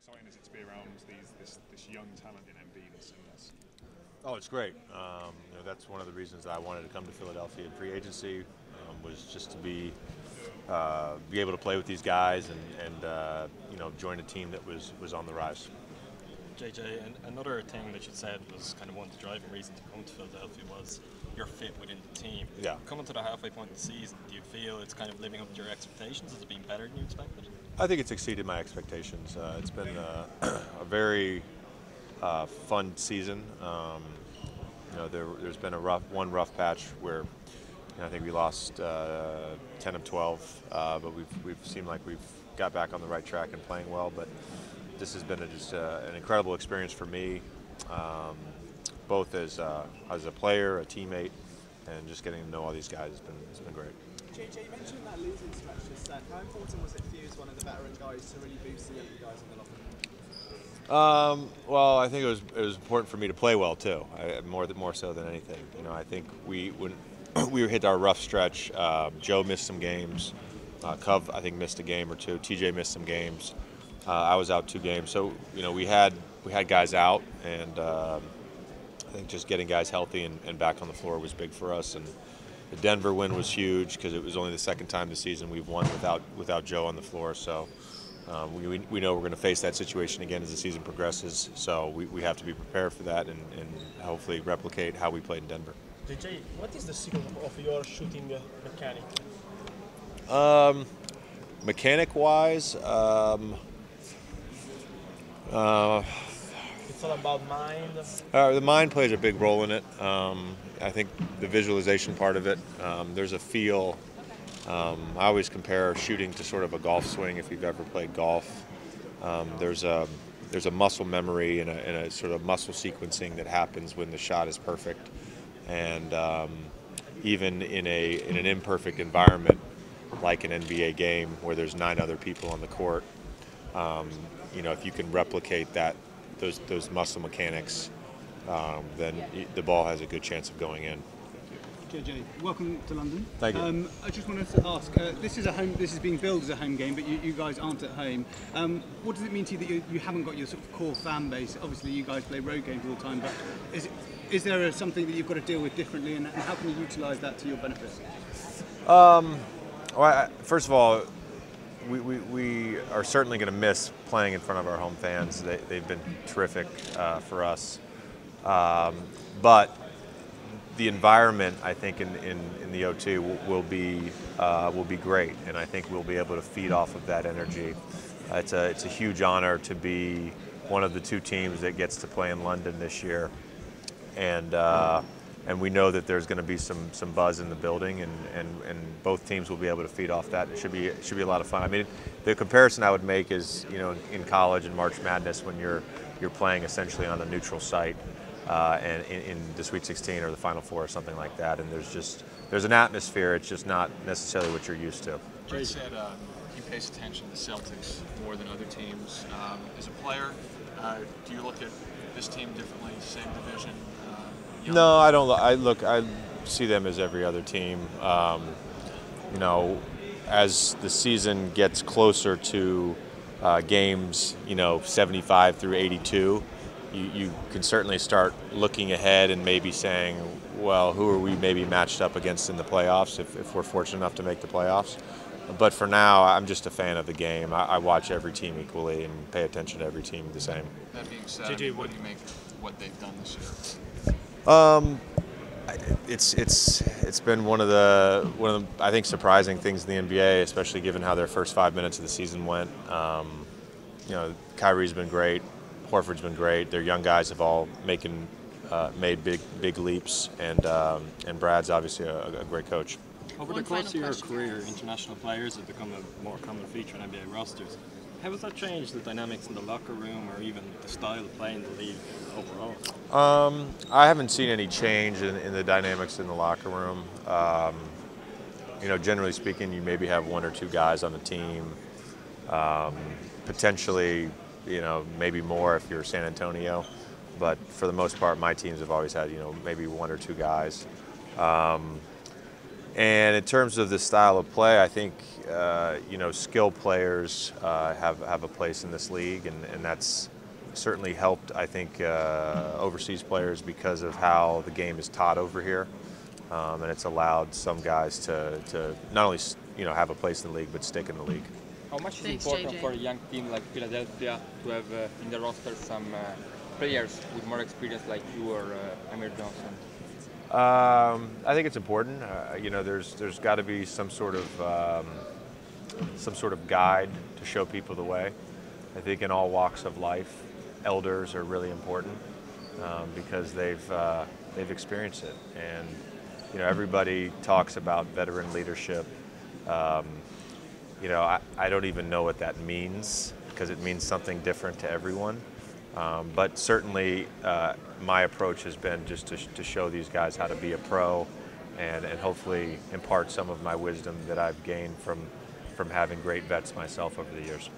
exciting is it to be around this young talent in Embiid and Simmons? Oh, it's great. That's one of the reasons that I wanted to come to Philadelphia in free agency, was just to be able to play with these guys and join a team that was on the rise. JJ, and another thing that you said was kind of one of the driving reasons to come to Philadelphia was your fit within the team. Yeah. Coming to the halfway point of the season, do you feel it's kind of living up to your expectations? Has it been better than you expected? I think it's exceeded my expectations. It's been a very fun season. There's been one rough patch where I think we lost 10 of 12, but we've seemed like we've got back on the right track and playing well. But this has been just an incredible experience for me, both as a player, a teammate, and just getting to know all these guys. It's been great. JJ, you mentioned that losing stretch just then. How important was it for you as one of the veteran guys to really boost the younger guys in the locker room? Well, I think it was important for me to play well too, more so than anything. I think when we hit our rough stretch, Joe missed some games, Cove I think missed a game or two, TJ missed some games. I was out 2 games, so we had guys out, and I think just getting guys healthy and back on the floor was big for us. And the Denver win was huge because it was only the second time this season we've won without Joe on the floor. So we know we're going to face that situation again as the season progresses. So we have to be prepared for that and hopefully replicate how we played in Denver. JJ, what is the secret of your shooting mechanic? Mechanic-wise. It's all about mind. The mind plays a big role in it. I think the visualization part of it. There's a feel. I always compare shooting to sort of a golf swing if you've ever played golf. There's a muscle memory and a sort of muscle sequencing that happens when the shot is perfect. And even in an imperfect environment like an NBA game where there's 9 other people on the court, if you can replicate those muscle mechanics, then the ball has a good chance of going in. JJ, welcome to London. Thank you. I just wanted to ask, this is being billed as a home game, but you guys aren't at home. What does it mean to you that you haven't got your sort of core fan base? Obviously, you guys play road games all the time, but is there something that you've got to deal with differently, and how can you utilise that to your benefit? First of all, we are certainly going to miss playing in front of our home fans. They've been terrific for us. But the environment, I think, in the O2 will be great, and I think we'll be able to feed off of that energy. It's a huge honor to be one of the 2 teams that gets to play in London this year, and we know that there's going to be some buzz in the building, and both teams will be able to feed off that. It should be a lot of fun. I mean, the comparison I would make is in college and March Madness when you're playing essentially on a neutral site. And in the Sweet 16 or the Final Four or something like that, and there's an atmosphere. It's just not necessarily what you're used to. Brett said he pays attention to the Celtics more than other teams. As a player, do you look at this team differently? Same division? No, I don't. I see them as every other team. As the season gets closer to games, 75 through 82. You can certainly start looking ahead and maybe saying, well, who are we maybe matched up against in the playoffs if we're fortunate enough to make the playoffs. But for now, I'm just a fan of the game. I watch every team equally and pay attention to every team the same. That being said, what do you make of what they've done this year? It's been one of the I think surprising things in the NBA, especially given how their first 5 minutes of the season went. Kyrie's been great. Horford's been great. Their young guys have all made big leaps, and Brad's obviously a great coach. Over the course of your career, international players have become a more common feature in NBA rosters. How has that changed the dynamics in the locker room or even the style of play in the league overall? I haven't seen any change in the dynamics in the locker room. Generally speaking, you maybe have 1 or 2 guys on the team. Potentially, maybe more if you're San Antonio. But for the most part, my teams have always had, maybe 1 or 2 guys. And in terms of the style of play, I think you know, skilled players have a place in this league, and that's certainly helped, I think, overseas players because of how the game is taught over here, and it's allowed some guys to not only, you know, have a place in the league but stick in the league. How much is Thanks, important JJ. for a young team like Philadelphia to have in the roster some players with more experience like you or Amir Johnson? I think it's important. You know, there's got to be some sort of guide to show people the way. I think in all walks of life, elders are really important because they've experienced it, and you know, everybody talks about veteran leadership. You know, I don't even know what that means because it means something different to everyone. But certainly, my approach has been just to show these guys how to be a pro, and hopefully impart some of my wisdom that I've gained from having great vets myself over the years.